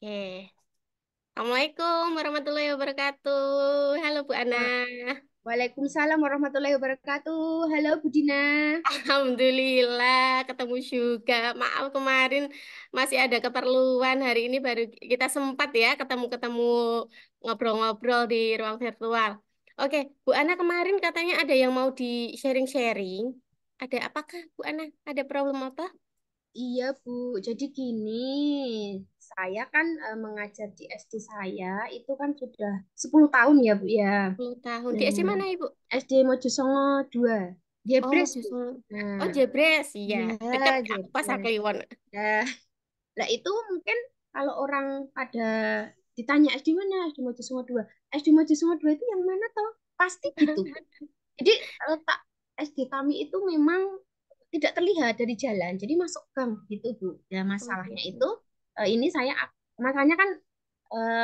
Oke. Assalamualaikum warahmatullahi wabarakatuh. Halo Bu Ana. Wah, Waalaikumsalam warahmatullahi wabarakatuh. Halo Bu Dina. Alhamdulillah ketemu juga. Maaf kemarin masih ada keperluan. Hari ini baru kita sempat ya ketemu-ketemu ngobrol-ngobrol di ruang virtual. Oke, Bu Ana kemarin katanya ada yang mau di sharing-sharing. Ada apakah Bu Ana? Ada problem apa? Iya Bu, jadi gini, saya kan mengajar di SD saya itu kan sudah 10 tahun ya Bu ya. 10 tahun. Di Nah, SD mana Ibu? SD Mojosongo 2, Oh, Jebres Bu. justru. Oh, Nah, Jebres. Iya, dekat iya Kak Pasar Jebres. Kliwon. Nah, lah itu mungkin kalau orang pada ditanya SD mana, SD Mojosongo 2. SD Mojosongo 2 itu yang mana toh? Pasti gitu Bu. Jadi letak SD kami itu memang tidak terlihat dari jalan, jadi masuk gang gitu Bu. Ya Oh, masalahnya gitu. itu ini saya masalahnya kan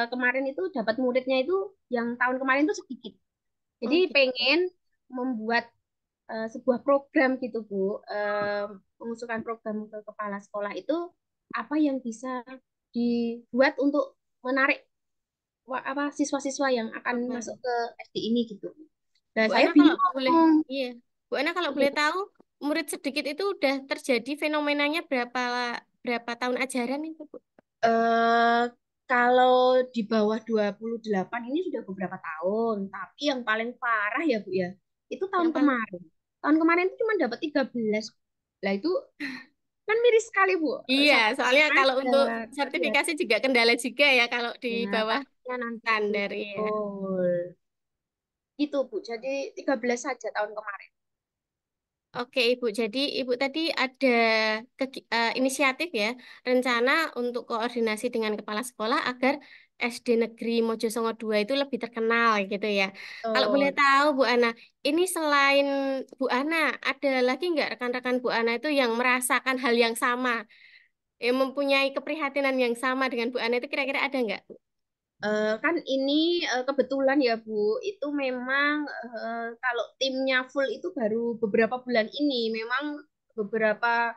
kemarin itu dapat muridnya itu yang tahun kemarin itu sedikit. Jadi Oh, gitu. pengen membuat sebuah program gitu Bu, mengusulkan program ke kepala sekolah itu apa yang bisa dibuat untuk menarik apa siswa-siswa yang akan Oh, masuk baru. ke SD ini gitu. Nah, Bu saya Ana kalau boleh, bingung. iya. Bu Ana kalau boleh tahu, murid sedikit itu udah terjadi fenomenanya berapa berapa tahun ajaran itu, Bu? Eh, Kalau di bawah 28 ini sudah beberapa tahun, tapi yang paling parah ya Bu ya, itu tahun Yang paling kemarin. Tahun kemarin itu cuma dapat 13. Lah itu kan miris sekali Bu. iya, Syaratnya soalnya kalau untuk ada. Iya. sertifikasi juga kendala juga ya kalau di Ya, bawah takutnya nanti standar, iya. betul. Gitu Bu. Jadi 13 saja tahun kemarin. Oke, Ibu. Jadi Ibu tadi ada inisiatif ya, rencana untuk koordinasi dengan kepala sekolah agar SD Negeri Mojosongo 2 itu lebih terkenal gitu ya. Kalau boleh Betul. tahu Bu Ana, ini selain Bu Ana, ada lagi nggak rekan-rekan Bu Ana itu yang merasakan hal yang sama, yang mempunyai keprihatinan yang sama dengan Bu Ana itu kira-kira ada nggak? Kan ini kebetulan ya Bu, itu memang kalau timnya full itu baru beberapa bulan ini. Memang beberapa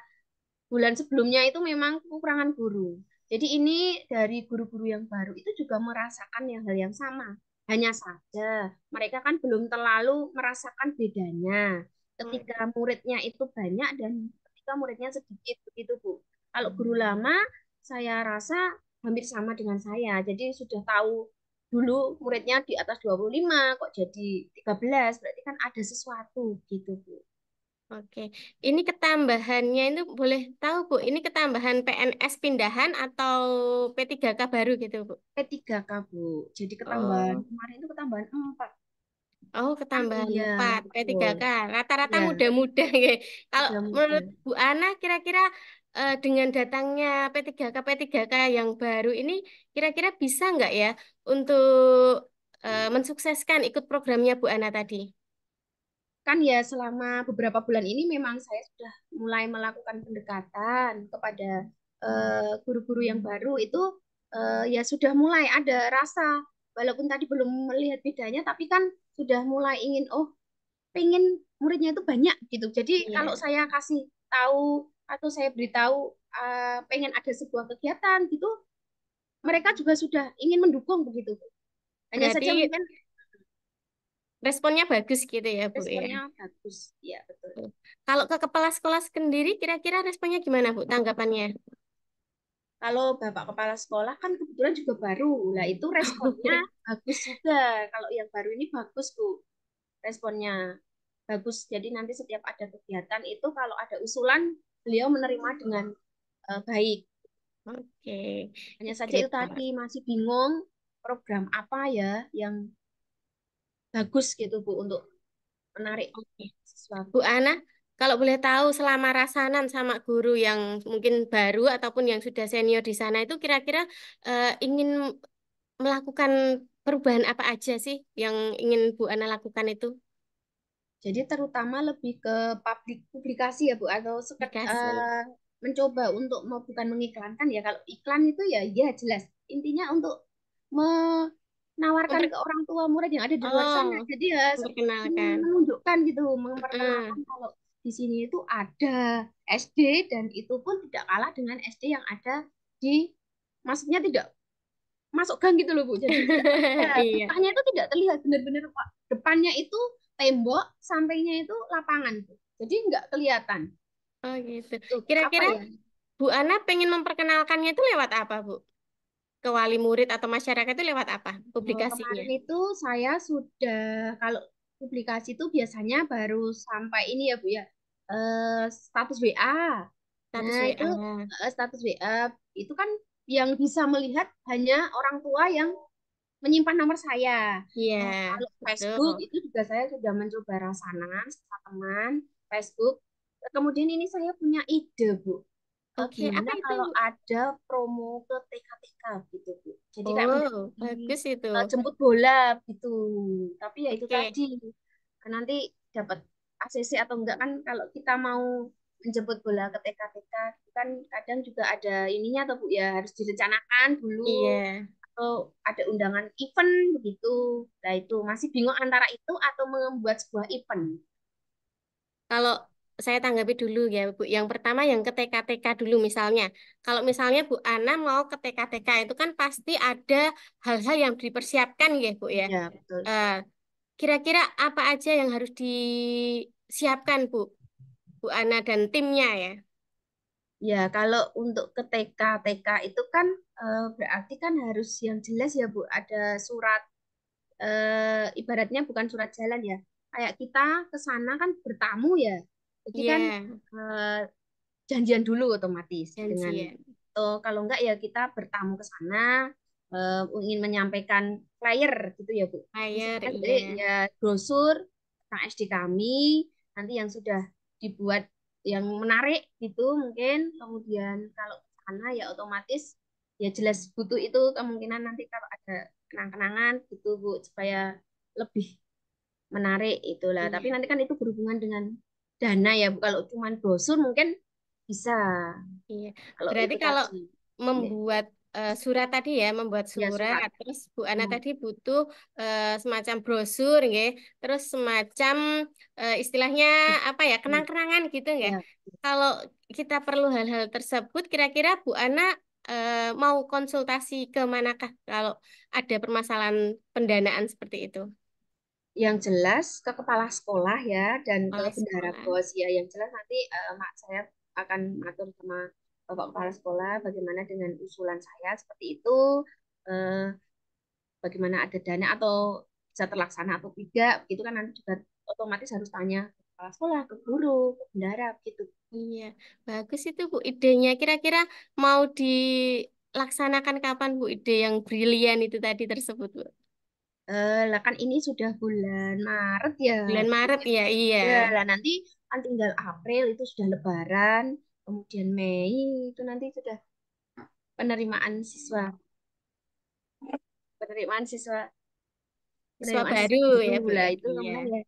bulan sebelumnya itu memang kekurangan guru. Jadi ini dari guru-guru yang baru itu juga merasakan yang hal yang sama. Hanya saja mereka kan belum terlalu merasakan bedanya Oh, ketika muridnya itu banyak dan ketika muridnya sedikit begitu Bu. Kalau guru lama saya rasa hampir sama dengan saya. Jadi sudah tahu dulu muridnya di atas 25 kok jadi 13 berarti kan ada sesuatu gitu Bu. oke, ini ketambahannya itu boleh tahu Bu, ini ketambahan PNS pindahan atau P3K baru gitu Bu? P3K Bu. Jadi ketambahan Oh, kemarin itu ketambahan 4 oh kan ketambahan iya 4 betul. P3K. Rata-rata Iya, muda-muda ya. Kalau muda-muda. menurut Bu Ana, kira-kira dengan datangnya P3K yang baru ini, kira-kira bisa nggak ya untuk mensukseskan ikut programnya Bu Ana tadi? Kan ya selama beberapa bulan ini memang saya sudah mulai melakukan pendekatan kepada guru-guru yang baru itu ya sudah mulai ada rasa walaupun tadi belum melihat bedanya tapi kan sudah mulai ingin oh pengen muridnya itu banyak gitu. Jadi kalau Iya. saya kasih tahu atau saya beritahu pengen ada sebuah kegiatan gitu, mereka juga sudah ingin mendukung begitu. Hanya Berarti saja mungkin responnya bagus gitu ya Bu ya. responnya bagus. Ya, betul. Kalau ke kepala sekolah sendiri, kira-kira responnya gimana Bu tanggapannya? Kalau Bapak Kepala Sekolah kan kebetulan juga baru. Nah, itu responnya bagus juga. Kalau yang baru ini bagus, Bu. Responnya bagus. Jadi nanti setiap ada kegiatan itu kalau ada usulan, beliau menerima dengan baik. Oke, Hanya saja itu great tadi banget. masih bingung program apa ya yang bagus gitu, Bu, untuk menarik Oke. sesuatu. Bu Ana, kalau boleh tahu selama rasanan sama guru yang mungkin baru ataupun yang sudah senior di sana itu kira-kira ingin melakukan perubahan apa aja sih yang ingin Bu Ana lakukan itu? Jadi terutama lebih ke publikasi ya Bu atau Aplikasi. mencoba untuk mau bukan mengiklankan ya kalau iklan itu ya ya jelas intinya untuk menawarkan Memper ke orang tua murid yang ada di luar sana. oh, Jadi ya memperkenalkan. menunjukkan gitu Heeh. memperkenalkan kalau di sini itu ada SD dan itu pun tidak kalah dengan SD yang ada di maksudnya tidak masuk gang gitu loh Bu. Jadi tidak terlihat. Iya. Kitanya itu tidak terlihat benar-benar Pak. Depannya itu tembok, sampingnya itu lapangan Bu. Jadi nggak kelihatan. Oh gitu. Itu apa Kira-kira ya? Bu Ana pengen memperkenalkannya itu lewat apa, Bu? Ke wali murid atau masyarakat itu lewat apa publikasinya? Kemarin itu saya sudah kalau publikasi itu biasanya baru sampai ini ya Bu ya. Status WA. Status Nah, itu WA. status WA itu kan yang bisa melihat hanya orang tua yang menyimpan nomor saya. Iya, Nah, kalau Facebook betul. itu juga saya sudah mencoba rasanan sama teman Facebook. Kemudian ini saya punya ide, Bu. Oke, apa Gimana itu, kalau Bu? ada promo ke TK-TK gitu, Bu. Jadi kayak Oh, mendekati bagus itu. jemput bola gitu. Tapi ya itu Oke, tadi, nanti dapat ACC atau enggak kan kalau kita mau menjemput bola ke TK-TK itu kan kadang juga ada ininya tuh Bu ya harus direncanakan dulu iya. atau ada undangan event begitu. Nah itu masih bingung antara itu atau membuat sebuah event. Kalau saya tanggapi dulu ya, Bu. Yang pertama yang ke TK-TK dulu misalnya. Kalau misalnya Bu Ana mau ke TK-TK itu kan pasti ada hal-hal yang dipersiapkan ya, Bu ya. Iya betul. Eh, Kira-kira apa aja yang harus disiapkan, Bu? Bu Ana dan timnya ya. Ya kalau untuk ke TK-TK itu kan berarti kan harus yang jelas ya Bu ada surat ibaratnya bukan surat jalan ya. Kayak kita ke sana kan bertamu ya. Jadi kan Iya, eh, janjian dulu otomatis dengan janjian. atau kalau enggak ya kita bertamu ke sana ingin menyampaikan flyer gitu ya Bu. Air, Misalkan iya. ya brosur tentang SD kami nanti yang sudah dibuat yang menarik gitu mungkin kemudian kalau ke sana ya otomatis ya jelas butuh itu kemungkinan nanti kalau ada kenang-kenangan gitu Bu supaya lebih menarik itulah. Tapi Iya. nanti kan itu berhubungan dengan dana ya Bu. Kalau cuma brosur mungkin bisa. Iya, Kalau berarti itu kalau tadi. Ya, membuat surat tadi ya, membuat ya surat, surat. terus Bu Ana Hmm. tadi butuh semacam brosur, nggih, terus semacam istilahnya apa ya, Hmm. kenang-kenangan gitu, nggih. Ya. Kalau kita perlu hal-hal tersebut, kira-kira Bu Ana mau konsultasi ke manakah kalau ada permasalahan pendanaan seperti itu? Yang jelas ke kepala sekolah ya dan ke Kepala bendahara sekolah. BOS ya. Yang jelas nanti mak saya akan atur sama Bapak Kepala Sekolah bagaimana dengan usulan saya seperti itu. Eh, Bagaimana ada dana atau bisa terlaksana atau tidak. Itu kan nanti juga otomatis harus tanya ke kepala sekolah, ke guru, ke bendahara gitu. Iya, bagus itu Bu idenya. Kira-kira mau dilaksanakan kapan Bu ide yang brilian itu tadi tersebut Bu? Lah kan ini sudah bulan Maret ya. Bulan Maret ya, iya. Ya, lah nanti kan tinggal April itu sudah Lebaran, kemudian Mei itu nanti sudah penerimaan siswa, penerimaan siswa, Siswa penerimaan siswa baru baru ya Bu lah ya, itu iya. kemudian ya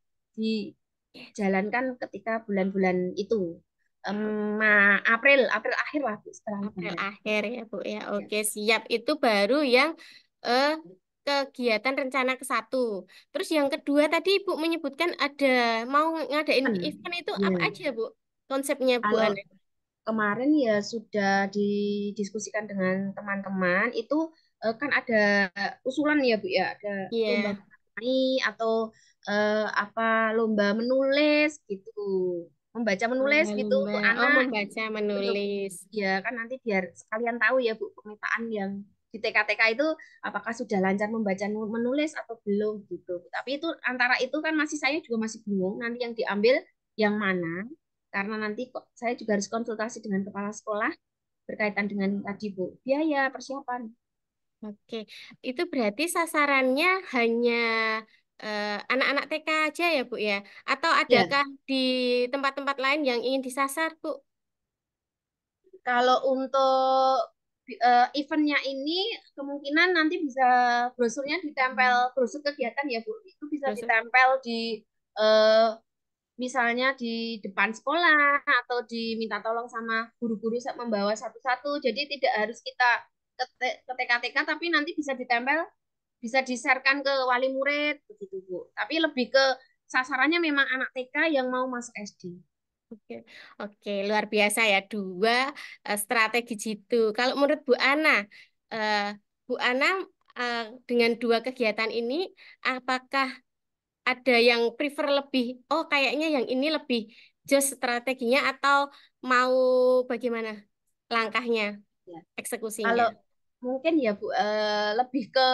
dijalankan ketika bulan-bulan itu. April, April akhir lah Bu, setelah April Lebaran. akhir ya Bu ya. Ya. Oke, siap. Itu baru yang eh, kegiatan rencana ke satu. Terus yang kedua tadi Ibu menyebutkan ada mau ngadain Kan, event itu apa ya. aja Bu? Konsepnya Bu Kalau Ana? kemarin ya sudah didiskusikan dengan teman-teman itu kan ada usulan ya Bu ya ada lomba Iya, menari atau apa lomba menulis gitu membaca menulis gitu lomba-lomba. untuk Oh, anak membaca, gitu loh Bu. menulis. Ya kan nanti biar sekalian tahu ya Bu pemetaan yang di TK-TK itu apakah sudah lancar membaca menulis atau belum gitu tapi itu antara itu kan masih saya juga masih bingung nanti yang diambil yang mana karena nanti kok saya juga harus konsultasi dengan kepala sekolah berkaitan dengan tadi Bu, biaya persiapan. Oke, itu berarti sasarannya hanya anak-anak TK aja ya, Bu ya? Atau Ya, adakah di tempat-tempat lain yang ingin disasar, Bu? kalau untuk eventnya ini kemungkinan nanti bisa brosurnya ditempel brosur kegiatan ya Bu, itu bisa Brosur. ditempel di eh, misalnya di depan sekolah atau diminta tolong sama guru-guru membawa satu-satu. Jadi tidak harus kita ke TK-TK tapi nanti bisa ditempel, bisa di-sharekan ke wali murid begitu Bu. Tapi lebih ke sasarannya memang anak TK yang mau masuk SD. Oke, oke, luar biasa ya dua strategi jitu. Kalau menurut Bu Ana, eh, Bu Ana dengan dua kegiatan ini, apakah ada yang prefer lebih, oh kayaknya yang ini lebih just strateginya atau mau bagaimana langkahnya, Ya. eksekusinya? Kalau mungkin ya Bu, lebih ke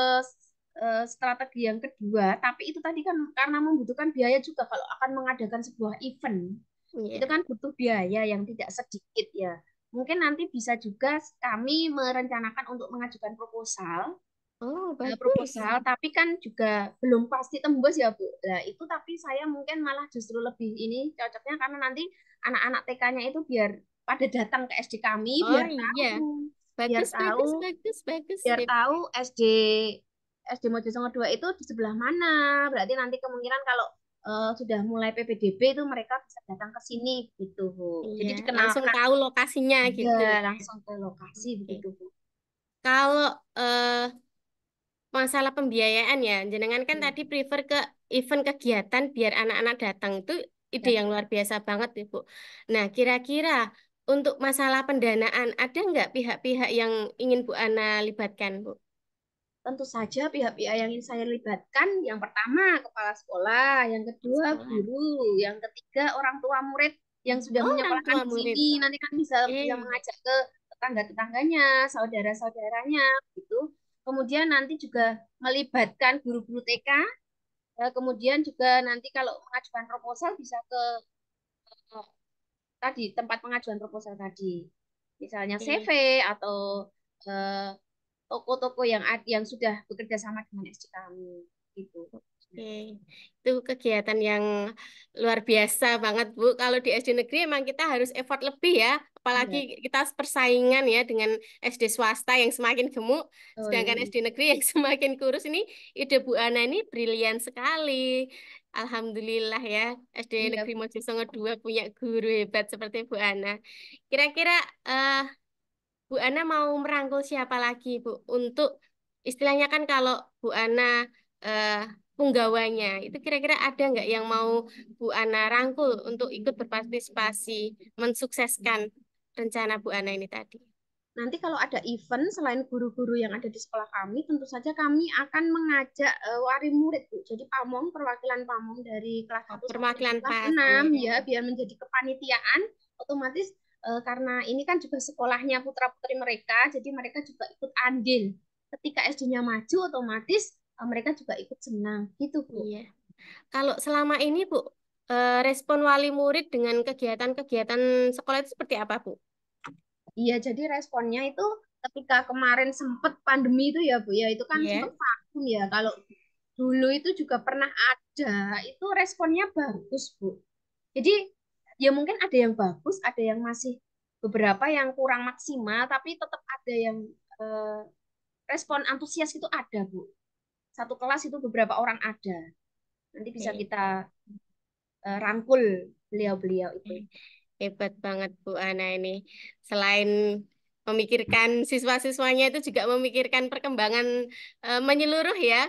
strategi yang kedua, tapi itu tadi kan karena membutuhkan biaya juga kalau akan mengadakan sebuah event, itu Iya. kan butuh biaya yang tidak sedikit ya. Mungkin nanti bisa juga kami merencanakan untuk mengajukan proposal, Oh, bagus. proposal, tapi kan juga belum pasti tembus ya Bu. Nah, itu tapi saya mungkin malah justru lebih ini cocoknya karena nanti anak-anak TK-nya itu biar pada datang ke SD kami, Oh iya, biar bagus, tahu bagus, bagus, bagus. biar Sip. tahu SD Mojosongo 2 itu di sebelah mana. Berarti nanti kemungkinan kalau sudah mulai PPDB itu mereka bisa datang ke sini gitu, Bu. Iya, Jadi langsung dikenalkan tahu lokasinya gitu. ya langsung ke lokasi Oke. begitu, Bu. Kalau masalah pembiayaan ya, jenengan kan Hmm. tadi prefer ke event kegiatan biar anak-anak datang itu ide Ya, yang luar biasa banget Ibu. Nah, kira-kira untuk masalah pendanaan ada nggak pihak-pihak yang ingin Bu Ana libatkan, Bu? tentu saja pihak-pihak yang ingin saya libatkan, yang pertama kepala sekolah, yang kedua Sekolah. guru, yang ketiga orang tua murid yang sudah Oh, orang menyekolahkan tua di murid. sini. Nanti kan bisa Eh, mengajak ke tetangga-tetangganya, saudara-saudaranya, gitu. Kemudian nanti juga melibatkan guru-guru TK. Kemudian juga nanti kalau mengajukan proposal bisa ke eh, tadi tempat pengajuan proposal tadi, misalnya CV oke. atau eh, toko-toko yang sudah bekerja sama dengan SD kami gitu. Oke, itu kegiatan yang luar biasa banget, Bu. Kalau di SD negeri emang kita harus effort lebih ya, apalagi Iya. kita persaingan ya dengan SD swasta yang semakin gemuk, Oh sedangkan iya. SD negeri yang semakin kurus ini, ide Bu Ana ini brilian sekali. Alhamdulillah ya, SD Iya, Negeri Bu. Mojosongo 2 punya guru hebat seperti Bu Ana. Kira-kira eh, Bu Ana mau merangkul siapa lagi, Bu? Untuk istilahnya kan kalau Bu Ana eh, punggawanya, itu kira-kira ada nggak yang mau Bu Ana rangkul untuk ikut berpartisipasi mensukseskan rencana Bu Ana ini tadi? Nanti kalau ada event selain guru-guru yang ada di sekolah kami, tentu saja kami akan mengajak wali murid, Bu. Jadi pamong, perwakilan pamong dari kelas Oh, satu sampai dengan perwakilan kelas PASnya. 6 ya, biar menjadi kepanitiaan. Otomatis karena ini kan juga sekolahnya putra-putri mereka, jadi mereka juga ikut andil. Ketika SD-nya maju, otomatis mereka juga ikut senang. Gitu, Bu. Iya. Kalau selama ini, Bu, respon wali murid dengan kegiatan-kegiatan sekolah itu seperti apa, Bu? Iya, jadi responnya itu ketika kemarin sempat pandemi itu ya Bu ya, itu kan sempat Iya. vakum ya. Kalau dulu itu juga pernah ada, itu responnya bagus Bu. Jadi ya mungkin ada yang bagus, ada yang masih beberapa yang kurang maksimal, tapi tetap ada yang eh, respon antusias itu ada Bu. Satu kelas itu beberapa orang ada. Nanti bisa Oke. kita rangkul beliau-beliau itu. Hebat banget Bu Ana ini. Selain memikirkan siswa-siswanya itu juga memikirkan perkembangan menyeluruh ya,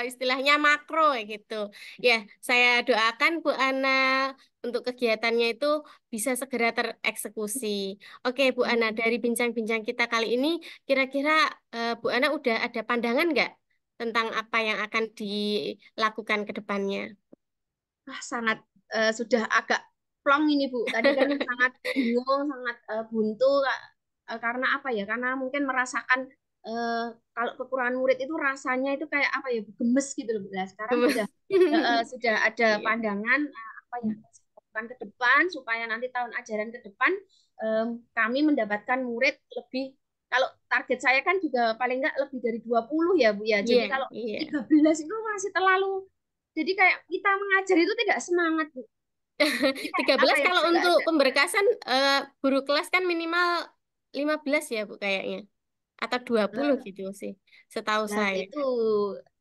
istilahnya makro ya gitu. Ya, saya doakan Bu Ana untuk kegiatannya itu bisa segera tereksekusi. Oke Bu Ana, dari bincang-bincang kita kali ini, kira-kira Bu Ana udah ada pandangan nggak tentang apa yang akan dilakukan ke depannya? Sangat sudah agak plong ini Bu. Tadi kan sangat bingung, sangat buntu karena apa ya? Karena mungkin merasakan eh, kalau kekurangan murid itu rasanya itu kayak apa ya? Gemes gitu loh. Nah, sekarang sudah ada Iya. pandangan apa yang harus dilakukan ke depan supaya nanti tahun ajaran ke depan kami mendapatkan murid lebih, kalau target saya kan juga paling nggak lebih dari 20 ya Bu ya. Iya, Jadi kalau iya. 13 itu masih terlalu, jadi kayak kita mengajar itu tidak semangat, Bu. Jadi kayak tiga apa belas ya, kalau nggak untuk ada. pemberkasan guru kelas kan minimal 15 ya Bu kayaknya. Atau 20 Nah, gitu sih. Setahu nah, saya. itu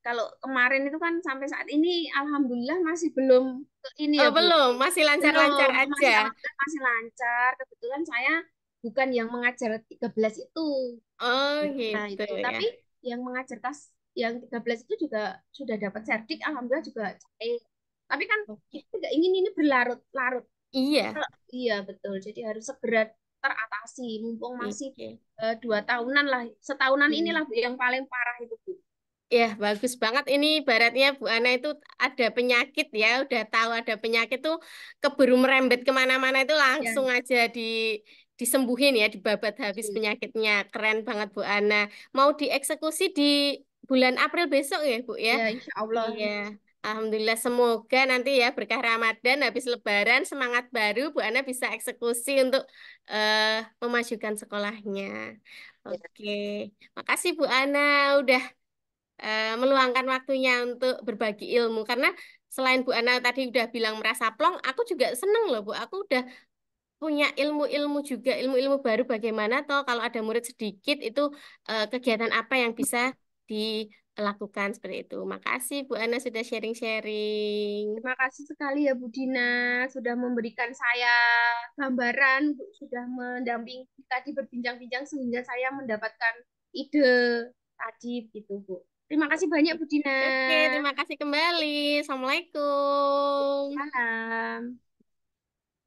kalau kemarin itu kan sampai saat ini alhamdulillah masih belum ke ini ya Oh, Bu. belum, masih lancar-lancar Belum, aja. masih alhamdulillah masih lancar. Kebetulan saya bukan yang mengajar 13 itu. Oh, Nah, gitu itu. ya. Tapi yang mengajar tas yang 13 itu juga sudah dapat sertik, alhamdulillah juga cair. Tapi kan Oke. kita tidak ingin ini berlarut-larut. Iya. Iya, betul. Jadi harus segera teratasi. Mumpung masih Oke. 2 tahunan lah. Setahunan Iya. inilah Bu, yang paling parah itu, Bu. Ya, bagus banget. Ini ibaratnya Bu Ana itu ada penyakit ya, udah tahu ada penyakit tuh keburu merembet kemana-mana itu Ya, langsung aja disembuhin ya, dibabat habis betul. penyakitnya. Keren banget Bu Ana. Mau dieksekusi di bulan April besok ya Bu ya? Ya, insya Allah. Iya. Alhamdulillah semoga nanti ya berkah Ramadan habis Lebaran semangat baru Bu Ana bisa eksekusi untuk memajukan sekolahnya. Ya. Oke, makasih Bu Ana udah meluangkan waktunya untuk berbagi ilmu karena selain Bu Ana tadi udah bilang merasa plong, aku juga seneng loh Bu. Aku udah punya ilmu-ilmu juga, ilmu-ilmu baru bagaimana toh kalau ada murid sedikit itu kegiatan apa yang bisa dilakukan seperti itu. Makasih Bu Ana sudah sharing-sharing. Terima kasih sekali ya Bu Dina sudah memberikan saya gambaran, sudah mendampingi tadi berbincang-bincang sehingga saya mendapatkan ide tadi gitu Bu. Terima kasih banyak Bu Dina. Oke, terima kasih kembali. Assalamualaikum. Salam.